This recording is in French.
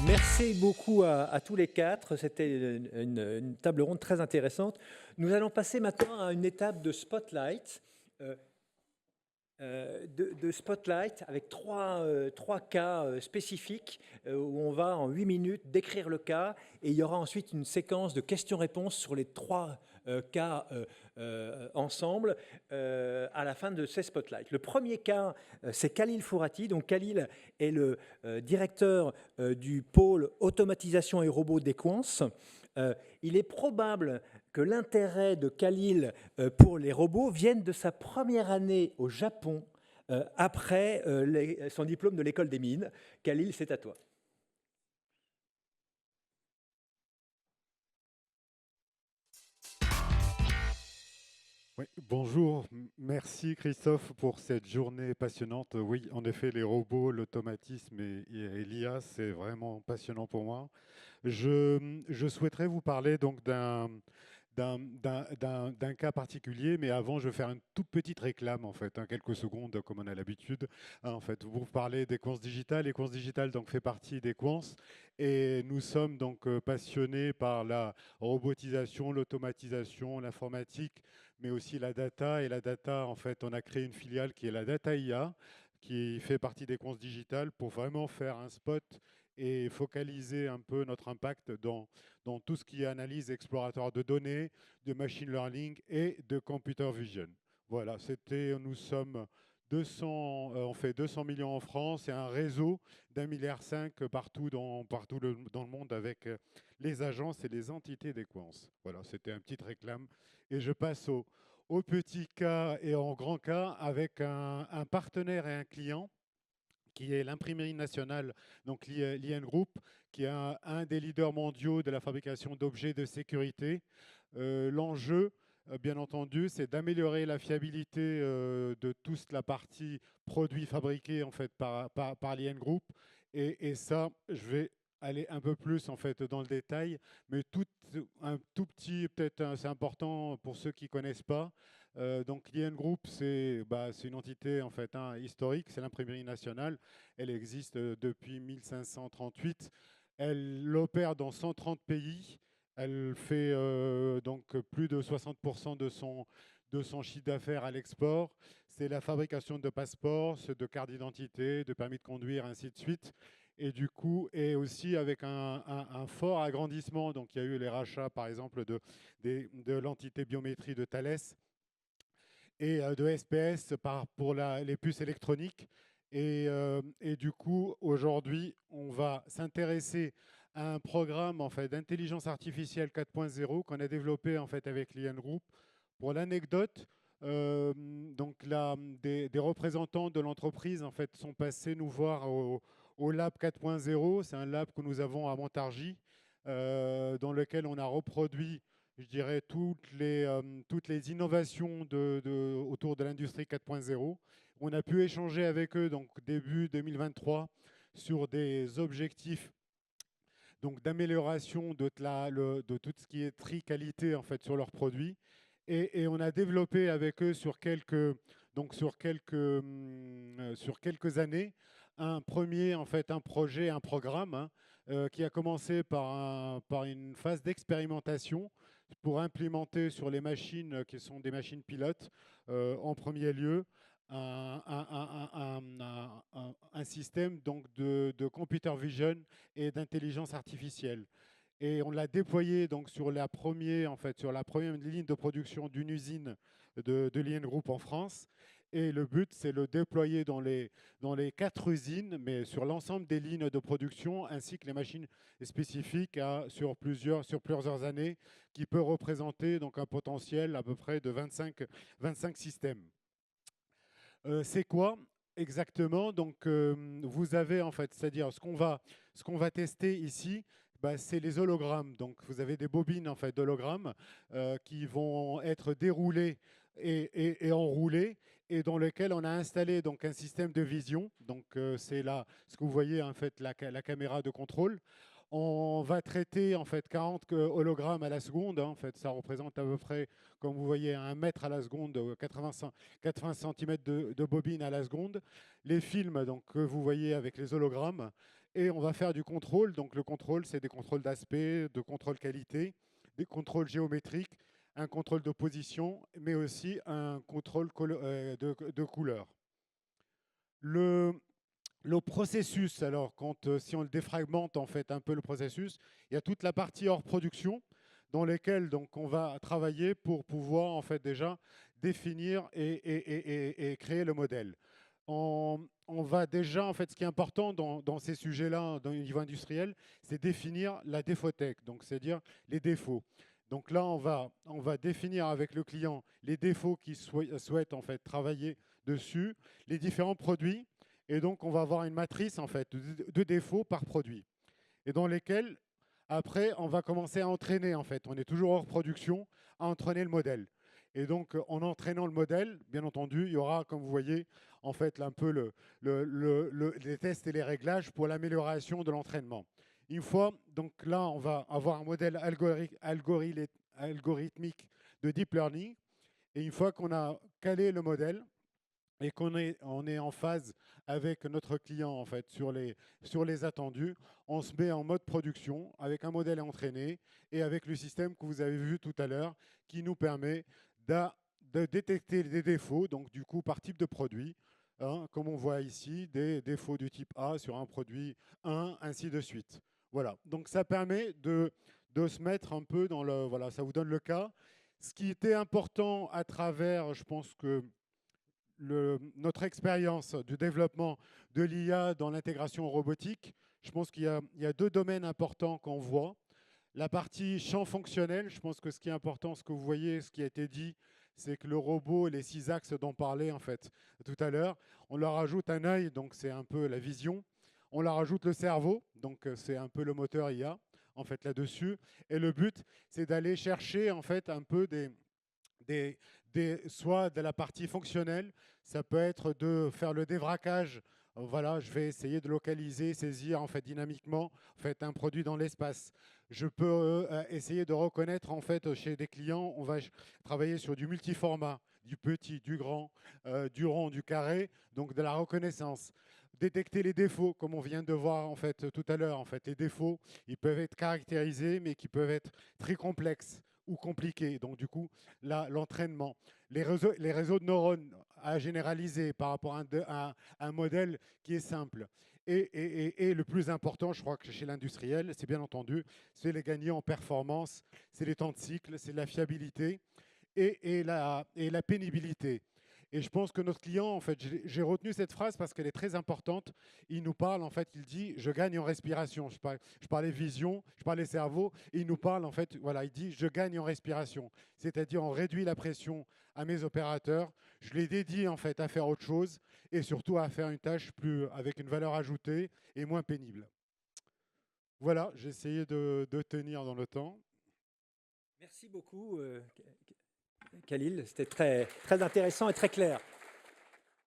Merci beaucoup à tous les quatre. C'était une table ronde très intéressante. Nous allons passer maintenant à une étape de spotlight. Euh, de spotlight avec trois cas spécifiques où on va en 8 minutes décrire le cas et il y aura ensuite une séquence de questions-réponses sur les trois cas ensemble à la fin de ces spotlights. Le premier cas, c'est Khalil Fourati. Donc Khalil est le directeur du pôle automatisation et robots d'Equans. Il est probable que l'intérêt de Khalil pour les robots vienne de sa première année au Japon après son diplôme de l'école des mines. Khalil, c'est à toi. Oui, bonjour, merci Christophe pour cette journée passionnante. Oui, en effet, les robots, l'automatisme et l'IA, c'est vraiment passionnant pour moi. Je souhaiterais vous parler donc d'un cas particulier, mais avant, je vais faire une toute petite réclame, en fait, quelques secondes, comme on a l'habitude. En fait, vous parlez d'Equance Digital. Equance Digital donc, fait partie d'Equance, et nous sommes donc passionnés par la robotisation, l'automatisation, l'informatique, mais aussi la data. Et la data, en fait, on a créé une filiale qui est la Data IA, qui fait partie d'Equance Digital pour vraiment faire un spot et focaliser un peu notre impact dans tout ce qui est analyse exploratoire de données, de machine learning et de computer vision. Voilà, nous sommes 200, on fait 200 millions en France et un réseau d'1,5 milliard partout dans le monde avec les agences et les entités d'Equance. Voilà, c'était un petit réclame. Et je passe au petit cas et en grand cas avec un partenaire et un client qui est l'imprimerie nationale, donc l'IN Group, qui est un des leaders mondiaux de la fabrication d'objets de sécurité. L'enjeu, bien entendu, c'est d'améliorer la fiabilité de toute la partie produits fabriqués en fait par l'IN Group. Et ça, je vais aller un peu plus en fait dans le détail, mais un tout petit, peut-être c'est important pour ceux qui ne connaissent pas. Donc l'IN Group, c'est une entité en fait historique, c'est l'imprimerie nationale. Elle existe depuis 1538. Elle opère dans 130 pays. Elle fait donc plus de 60% de son chiffre d'affaires à l'export. C'est la fabrication de passeports, de cartes d'identité, de permis de conduire, ainsi de suite. Et du coup, et aussi avec un fort agrandissement. Donc il y a eu les rachats, par exemple, de l'entité biométrie de Thales et de SPS pour les puces électroniques. Et du coup, aujourd'hui, on va s'intéresser à un programme en fait, d'intelligence artificielle 4.0 qu'on a développé en fait, avec l'IN Group. Pour l'anecdote, donc des représentants de l'entreprise en fait, sont passés nous voir au Lab 4.0. C'est un lab que nous avons à Montargis, dans lequel on a reproduit je dirais, toutes les innovations autour de l'industrie 4.0. On a pu échanger avec eux donc début 2023 sur des objectifs donc d'amélioration de tout ce qui est tri-qualité en fait sur leurs produits. Et on a développé avec eux sur quelques années un projet, un programme qui a commencé par une phase d'expérimentation pour implémenter sur les machines qui sont des machines pilotes en premier lieu un système donc de computer vision et d'intelligence artificielle. Et on l'a déployé donc sur la première ligne de production d'une usine de l'IN Group en France. Et le but, c'est le déployer dans les 4 usines, mais sur l'ensemble des lignes de production, ainsi que les machines spécifiques sur plusieurs années, qui peut représenter donc un potentiel à peu près de 25 systèmes. C'est quoi exactement? Donc, vous avez en fait, c'est-à-dire ce qu'on va tester ici, bah, c'est les hologrammes. Donc, vous avez des bobines en fait d'hologrammes qui vont être déroulées et enroulées et dans lesquelles on a installé donc un système de vision. Donc, c'est là ce que vous voyez en fait la caméra de contrôle. On va traiter en fait 40 hologrammes à la seconde. En fait, ça représente à peu près, comme vous voyez, 1 mètre à la seconde, 80 cm de bobine à la seconde. Les films donc, que vous voyez avec les hologrammes. Et on va faire du contrôle. Donc le contrôle, c'est des contrôles d'aspect, de contrôle qualité, des contrôles géométriques, un contrôle de position, mais aussi un contrôle de couleur. Le processus, alors, si on le défragmente en fait un peu le processus, il y a toute la partie hors production dans lesquelles donc, on va travailler pour pouvoir en fait déjà définir et créer le modèle. On va déjà, en fait, ce qui est important dans ces sujets-là, dans le niveau industriel, c'est définir la défautèque, donc c'est-à-dire les défauts. Donc là, on va définir avec le client les défauts qu'il souhaite en fait travailler dessus, les différents produits, et donc on va avoir une matrice en fait de défauts par produit, et dans lesquels après on va commencer à entraîner en fait. On est toujours hors production à entraîner le modèle. Et donc en entraînant le modèle, bien entendu, il y aura, comme vous voyez, en fait un peu les tests et les réglages pour l'amélioration de l'entraînement. Une fois, donc là, on va avoir un modèle algorithmique de deep learning. Et une fois qu'on a calé le modèle et on est en phase avec notre client en fait, sur les attendus, on se met en mode production avec un modèle entraîné et avec le système que vous avez vu tout à l'heure qui nous permet de détecter des défauts, donc du coup par type de produit, hein, comme on voit ici, des défauts du type A sur un produit 1, ainsi de suite. Voilà, donc ça permet de se mettre un peu dans le... Voilà, ça vous donne le cas. Ce qui était important à travers, je pense que notre expérience du développement de l'IA dans l'intégration robotique, je pense qu'il y a deux domaines importants qu'on voit. La partie champ fonctionnel, je pense que ce qui est important, ce que vous voyez, ce qui a été dit, c'est que le robot, les 6 axes dont on parlait en fait tout à l'heure, on leur ajoute un œil, donc c'est un peu la vision. On leur ajoute le cerveau, donc c'est un peu le moteur IA en fait là-dessus. Et le but, c'est d'aller chercher en fait un peu soit de la partie fonctionnelle, ça peut être de faire le dévraquage. Voilà, je vais essayer de localiser, saisir en fait dynamiquement en fait un produit dans l'espace. Je peux essayer de reconnaître en fait chez des clients, on va travailler sur du multiformat, du petit, du grand, du rond, du carré, donc de la reconnaissance. Détecter les défauts, comme on vient de voir en fait tout à l'heure. En fait, les défauts, ils peuvent être caractérisés, mais qui peuvent être très complexes ou compliqués. Donc du coup, là, l'entraînement, les réseaux de neurones à généraliser par rapport à un modèle qui est simple. Et le plus important, je crois que chez l'industriel, c'est bien entendu, c'est les gagnants en performance, c'est les temps de cycle, c'est la fiabilité et la pénibilité. Et je pense que notre client, en fait, j'ai retenu cette phrase parce qu'elle est très importante. Il nous parle, en fait, il dit « je gagne en respiration ». Je parlais vision, je parlais cerveau. Et il nous parle, en fait, voilà, il dit « je gagne en respiration ». C'est-à-dire, on réduit la pression à mes opérateurs. Je les dédie, en fait, à faire autre chose et surtout à faire une tâche avec une valeur ajoutée et moins pénible. Voilà, j'ai essayé de tenir dans le temps. Merci beaucoup, Khalil. C'était très, très intéressant et très clair.